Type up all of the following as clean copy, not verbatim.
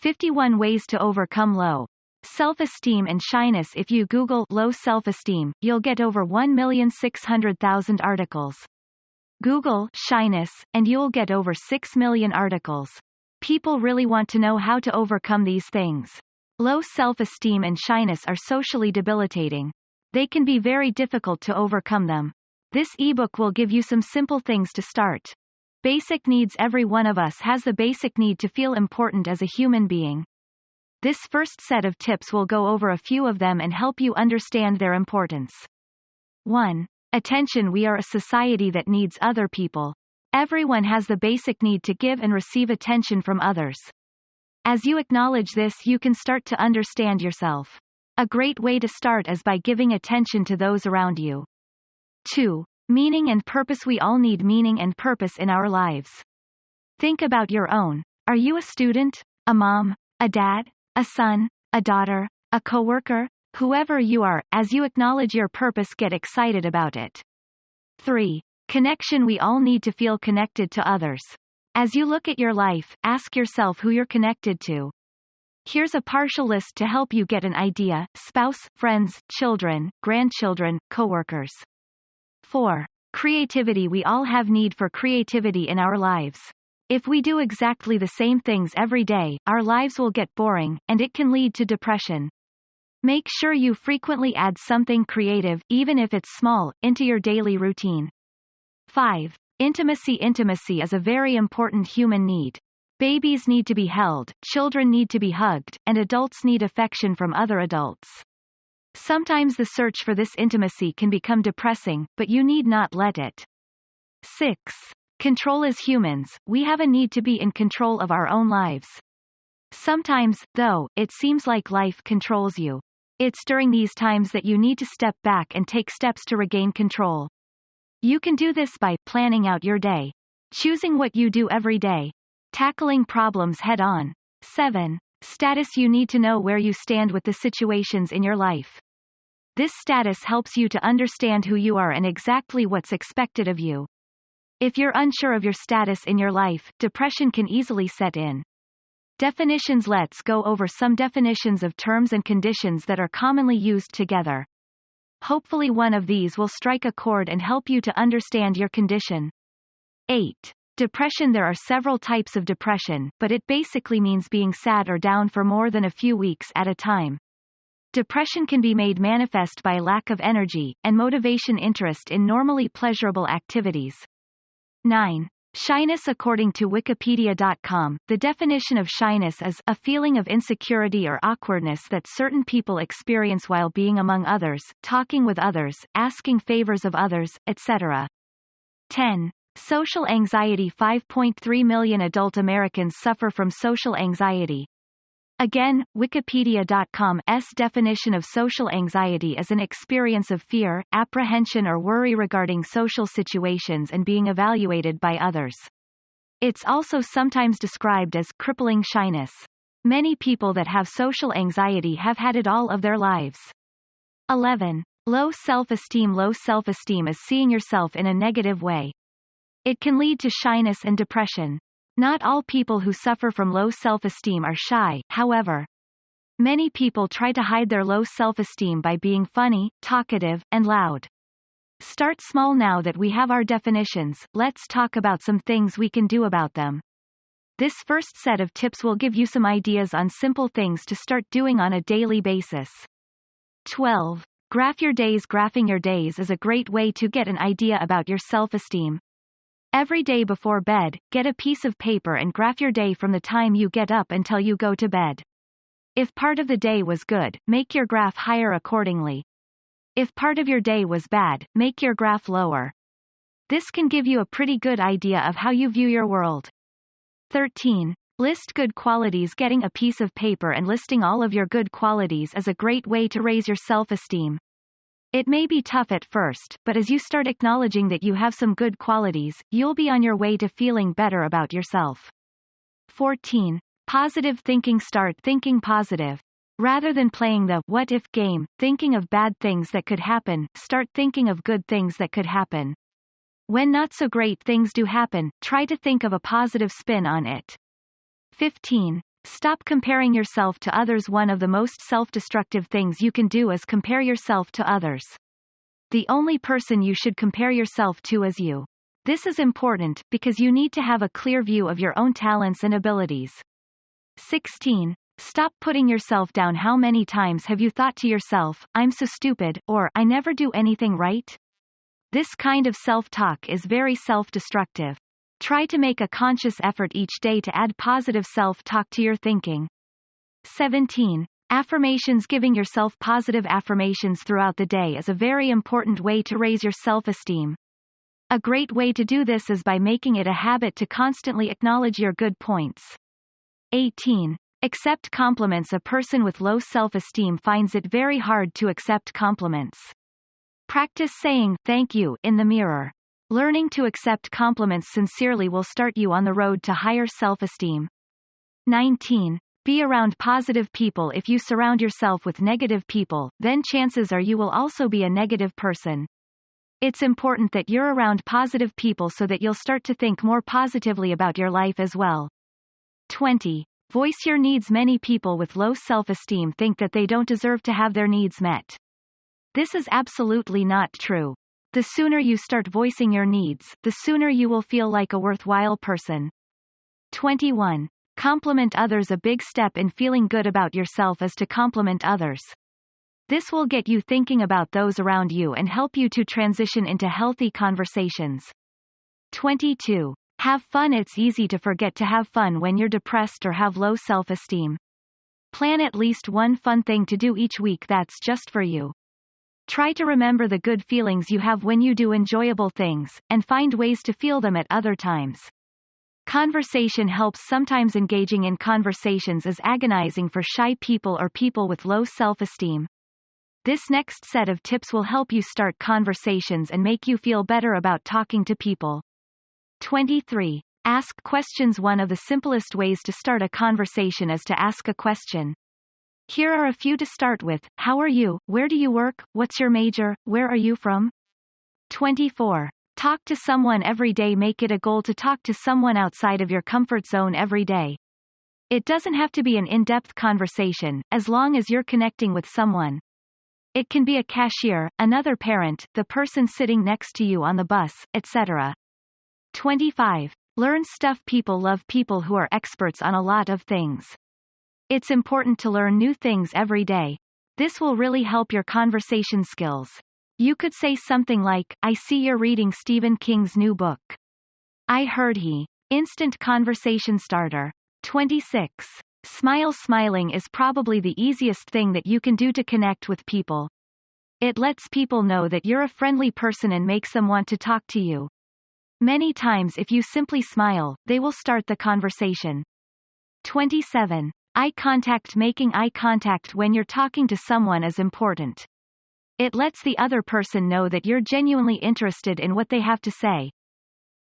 51 Ways to Overcome Low Self-Esteem and Shyness. If you Google low self-esteem, you'll get over 1,600,000 articles. Google shyness, and you'll get over 6 million articles. People really want to know how to overcome these things. Low self-esteem and shyness are socially debilitating. They can be very difficult to overcome them. This ebook will give you some simple things to start. Basic needs. Every one of us has the basic need to feel important as a human being. This first set of tips will go over a few of them and help you understand their importance. 1. Attention. We are a society that needs other people. Everyone has the basic need to give and receive attention from others. As you acknowledge this, you can start to understand yourself. A great way to start is by giving attention to those around you. 2. Meaning and purpose. We all need meaning and purpose in our lives. Think about your own. Are you a student, a mom, a dad, a son, a daughter, a coworker? Whoever you are, as you acknowledge your purpose, get excited about it. 3. Connection. We all need to feel connected to others. As you look at your life, ask yourself who you're connected to. Here's a partial list to help you get an idea: spouse, friends, children, grandchildren, coworkers. 4. Creativity. We all have need for creativity in our lives. If we do exactly the same things every day, our lives will get boring, and it can lead to depression. Make sure you frequently add something creative, even if it's small, into your daily routine. 5. Intimacy. Intimacy is a very important human need. Babies need to be held, children need to be hugged, and adults need affection from other adults. Sometimes the search for this intimacy can become depressing, but you need not let it. 6. Control. As humans, we have a need to be in control of our own lives. Sometimes, though, it seems like life controls you. It's during these times that you need to step back and take steps to regain control. You can do this by planning out your day, choosing what you do every day, tackling problems head on. 7. Status. You need to know where you stand with the situations in your life. This status helps you to understand who you are and exactly what's expected of you. If you're unsure of your status in your life, depression can easily set in. Definitions. Let's go over some definitions of terms and conditions that are commonly used together. Hopefully one of these will strike a chord and help you to understand your condition. 8. Depression. There are several types of depression, but it basically means being sad or down for more than a few weeks at a time. Depression can be made manifest by lack of energy and motivation, interest in normally pleasurable activities. 9. Shyness. According to Wikipedia.com, the definition of shyness is a feeling of insecurity or awkwardness that certain people experience while being among others, talking with others, asking favors of others, etc. 10. Social anxiety. 5.3 million adult Americans suffer from social anxiety. Again, Wikipedia.com's definition of social anxiety is an experience of fear, apprehension or worry regarding social situations and being evaluated by others. It's also sometimes described as crippling shyness. Many people that have social anxiety have had it all of their lives. 11. Low self-esteem. Low self-esteem is seeing yourself in a negative way. It can lead to shyness and depression. Not all people who suffer from low self-esteem are shy, however. Many people try to hide their low self-esteem by being funny, talkative, and loud. Start small. Now that we have our definitions, let's talk about some things we can do about them. This first set of tips will give you some ideas on simple things to start doing on a daily basis. 12. Graph your days. Graphing your days is a great way to get an idea about your self-esteem. Every day before bed, get a piece of paper and graph your day from the time you get up until you go to bed. If part of the day was good, make your graph higher accordingly. If part of your day was bad, make your graph lower. This can give you a pretty good idea of how you view your world. 13. List good qualities. Getting a piece of paper and listing all of your good qualities is a great way to raise your self-esteem. It may be tough at first, but as you start acknowledging that you have some good qualities, you'll be on your way to feeling better about yourself. 14. Positive thinking. Start thinking positive. Rather than playing the what if game, thinking of bad things that could happen, start thinking of good things that could happen. When not so great things do happen, try to think of a positive spin on it. 15. Stop comparing yourself to others. One of the most self-destructive things you can do is compare yourself to others. The only person you should compare yourself to is you. This is important, because you need to have a clear view of your own talents and abilities. 16. Stop putting yourself down. How many times have you thought to yourself, "I'm so stupid," or "I never do anything right"? This kind of self-talk is very self-destructive. Try to make a conscious effort each day to add positive self-talk to your thinking. 17. Affirmations. Giving yourself positive affirmations throughout the day is a very important way to raise your self-esteem. A great way to do this is by making it a habit to constantly acknowledge your good points. 18. Accept compliments. A person with low self-esteem finds it very hard to accept compliments. Practice saying "thank you" in the mirror. Learning to accept compliments sincerely will start you on the road to higher self-esteem. 19. Be around positive people. If you surround yourself with negative people, then chances are you will also be a negative person. It's important that you're around positive people so that you'll start to think more positively about your life as well. 20. Voice your needs. Many people with low self-esteem think that they don't deserve to have their needs met. This is absolutely not true. The sooner you start voicing your needs, the sooner you will feel like a worthwhile person. 21. Compliment others. A big step in feeling good about yourself is to compliment others. This will get you thinking about those around you and help you to transition into healthy conversations. 22. Have fun. It's easy to forget to have fun when you're depressed or have low self-esteem. Plan at least one fun thing to do each week that's just for you. Try to remember the good feelings you have when you do enjoyable things, and find ways to feel them at other times. Conversation helps. Sometimes engaging in conversations is agonizing for shy people or people with low self-esteem. This next set of tips will help you start conversations and make you feel better about talking to people. 23. Ask questions. One of the simplest ways to start a conversation is to ask a question. Here are a few to start with. How are you? Where do you work? What's your major? Where are you from? 24. Talk to someone every day. Make it a goal to talk to someone outside of your comfort zone every day. It doesn't have to be an in-depth conversation, as long as you're connecting with someone. It can be a cashier, another parent, the person sitting next to you on the bus, etc. 25. Learn stuff. People love people who are experts on a lot of things. It's important to learn new things every day. This will really help your conversation skills. You could say something like, "I see you're reading Stephen King's new book." "I heard he." Instant conversation starter. 26. Smile. Smiling is probably the easiest thing that you can do to connect with people. It lets people know that you're a friendly person and makes them want to talk to you. Many times if you simply smile, they will start the conversation. 27. Eye contact. Making eye contact when you're talking to someone is important. It lets the other person know that you're genuinely interested in what they have to say.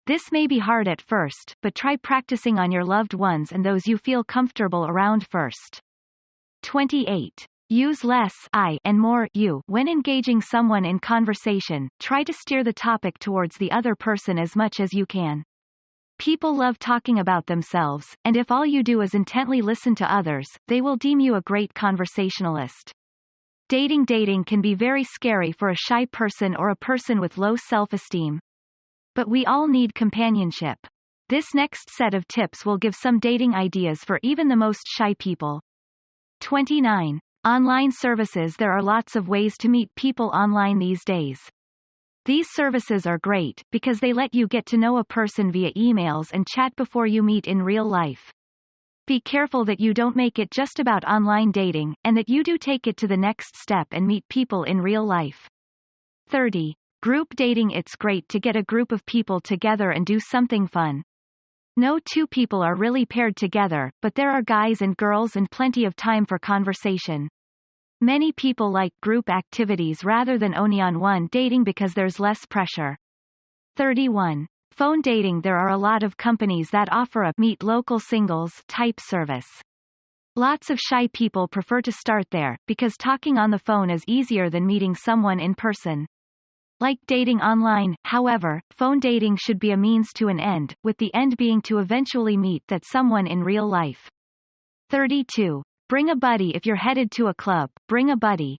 This may be hard at first, but try practicing on your loved ones and those you feel comfortable around first. 28. Use less I and more you when engaging someone in conversation. Try to steer the topic towards the other person as much as you can. People love talking about themselves, and if all you do is intently listen to others, they will deem you a great conversationalist. Dating can be very scary for a shy person or a person with low self-esteem. But we all need companionship. This next set of tips will give some dating ideas for even the most shy people. 29. Online services. There are lots of ways to meet people online these days. These services are great, because they let you get to know a person via emails and chat before you meet in real life. Be careful that you don't make it just about online dating, and that you do take it to the next step and meet people in real life. 30. Group dating. It's great to get a group of people together and do something fun. No two people are really paired together, but there are guys and girls and plenty of time for conversation. Many people like group activities rather than only-on-one dating because there's less pressure. 31. Phone dating. There are a lot of companies that offer a meet local singles type service. Lots of shy people prefer to start there, because talking on the phone is easier than meeting someone in person. Like dating online, however, phone dating should be a means to an end, with the end being to eventually meet that someone in real life. 32. Bring a buddy. If you're headed to a club, bring a buddy.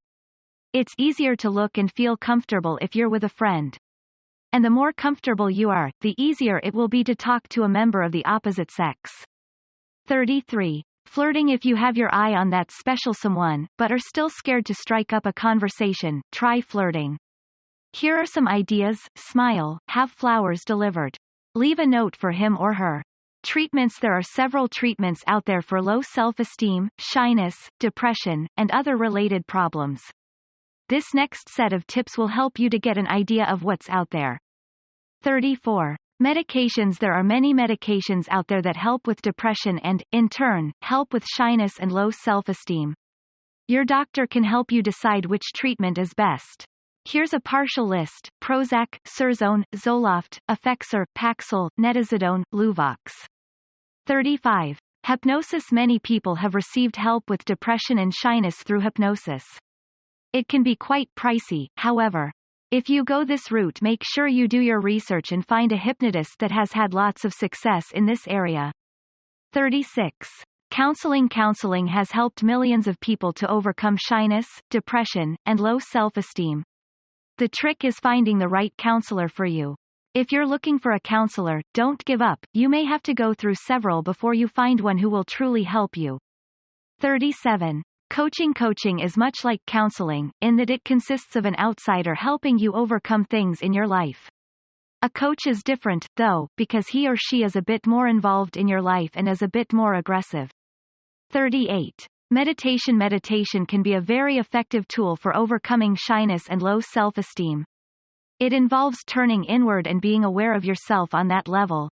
It's easier to look and feel comfortable if you're with a friend. And the more comfortable you are, the easier it will be to talk to a member of the opposite sex. 33. Flirting. If you have your eye on that special someone, but are still scared to strike up a conversation, try flirting. Here are some ideas: smile, have flowers delivered. Leave a note for him or her. Treatments. There are several treatments out there for low self-esteem, shyness, depression, and other related problems. This next set of tips will help you to get an idea of what's out there. 34. Medications. There are many medications out there that help with depression and, in turn, help with shyness and low self-esteem. Your doctor can help you decide which treatment is best. Here's a partial list: Prozac, Surzone, Zoloft, Effexor, Paxil, Netazidone, Luvox. 35. Hypnosis. Many people have received help with depression and shyness through hypnosis. It can be quite pricey, however. If you go this route, make sure you do your research and find a hypnotist that has had lots of success in this area. 36. Counseling. Counseling has helped millions of people to overcome shyness, depression, and low self-esteem. The trick is finding the right counselor for you. If you're looking for a counselor, don't give up. You may have to go through several before you find one who will truly help you. 37. Coaching. Coaching is much like counseling, in that it consists of an outsider helping you overcome things in your life. A coach is different, though, because he or she is a bit more involved in your life and is a bit more aggressive. 38. Meditation. Meditation can be a very effective tool for overcoming shyness and low self-esteem. It involves turning inward and being aware of yourself on that level.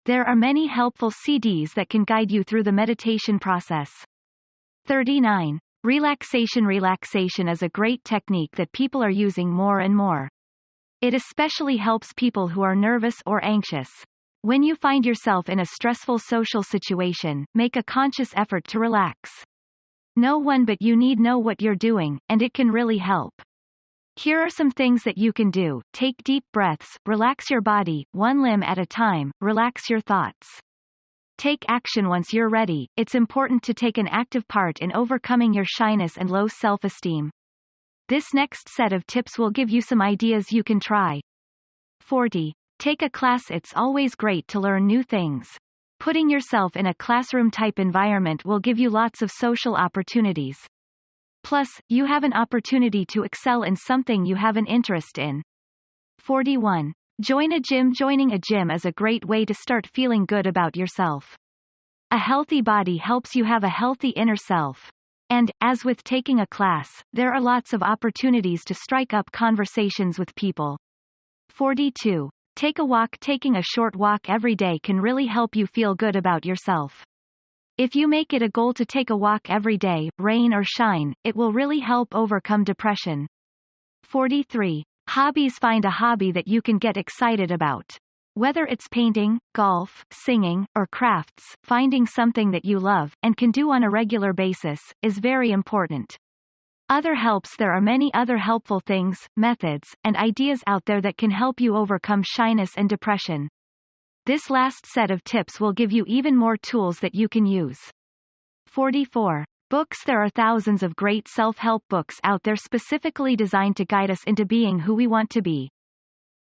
There are many helpful CDs that can guide you through the meditation process. 39. Relaxation. Relaxation is a great technique that people are using more and more. It especially helps people who are nervous or anxious. When you find yourself in a stressful social situation, make a conscious effort to relax. No one but you need know what you're doing, and it can really help. Here are some things that you can do: take deep breaths, relax your body, one limb at a time, relax your thoughts. Take action once you're ready. It's important to take an active part in overcoming your shyness and low self-esteem. This next set of tips will give you some ideas you can try. 40. Take a class. It's always great to learn new things. Putting yourself in a classroom-type environment will give you lots of social opportunities. Plus, you have an opportunity to excel in something you have an interest in. 41. Join a gym. Joining a gym is a great way to start feeling good about yourself. A healthy body helps you have a healthy inner self. And, as with taking a class, there are lots of opportunities to strike up conversations with people. 42. Take a walk. Taking a short walk every day can really help you feel good about yourself. If you make it a goal to take a walk every day, rain or shine, it will really help overcome depression. 43. Hobbies. Find a hobby that you can get excited about. Whether it's painting, golf, singing, or crafts, finding something that you love, and can do on a regular basis, is very important. Other helps. There are many other helpful things, methods, and ideas out there that can help you overcome shyness and depression. This last set of tips will give you even more tools that you can use. 44. Books. There are thousands of great self-help books out there specifically designed to guide us into being who we want to be.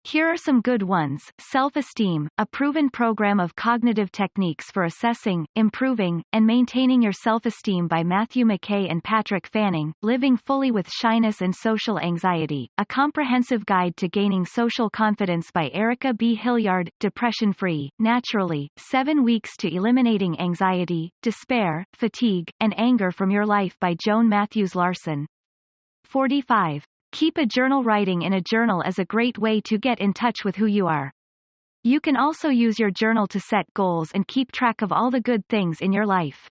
Here are some good ones: Self-Esteem, a proven program of cognitive techniques for assessing, improving, and maintaining your self-esteem by Matthew McKay and Patrick Fanning. Living Fully with Shyness and Social Anxiety, a comprehensive guide to gaining social confidence by Erica B. Hilliard. Depression-Free, Naturally, 7 Weeks to Eliminating Anxiety, Despair, Fatigue, and Anger from Your Life by Joan Matthews Larson. 45. Keep a journal. Writing in a journal is a great way to get in touch with who you are. You can also use your journal to set goals and keep track of all the good things in your life.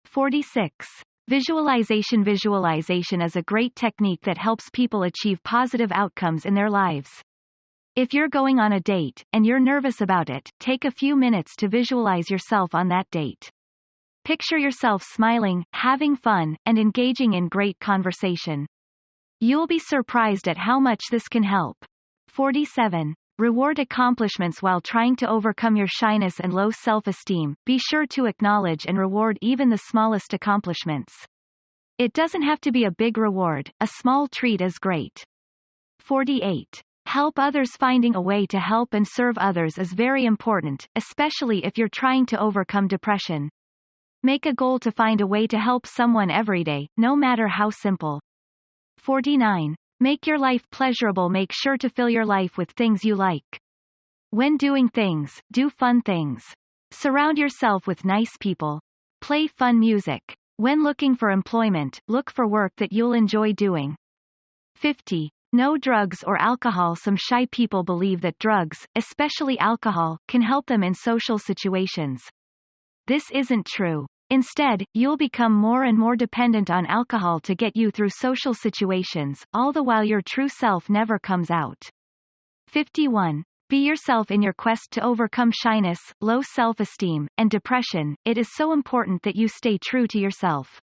46. Visualization. Visualization is a great technique that helps people achieve positive outcomes in their lives. If you're going on a date, and you're nervous about it, take a few minutes to visualize yourself on that date. Picture yourself smiling, having fun, and engaging in great conversation. You'll be surprised at how much this can help. 47. Reward accomplishments while trying to overcome your shyness and low self-esteem. Be sure to acknowledge and reward even the smallest accomplishments. It doesn't have to be a big reward, a small treat is great. 48. Help others. Finding a way to help and serve others is very important, especially if you're trying to overcome depression. Make a goal to find a way to help someone every day, no matter how simple. 49. Make your life pleasurable. Make sure to fill your life with things you like. When doing things, do fun things. Surround yourself with nice people. Play fun music. When looking for employment, look for work that you'll enjoy doing. 50. No drugs or alcohol. Some shy people believe that drugs, especially alcohol, can help them in social situations. This isn't true. Instead, you'll become more and more dependent on alcohol to get you through social situations, all the while your true self never comes out. 51. Be yourself. In your quest to overcome shyness, low self-esteem, and depression, it is so important that you stay true to yourself.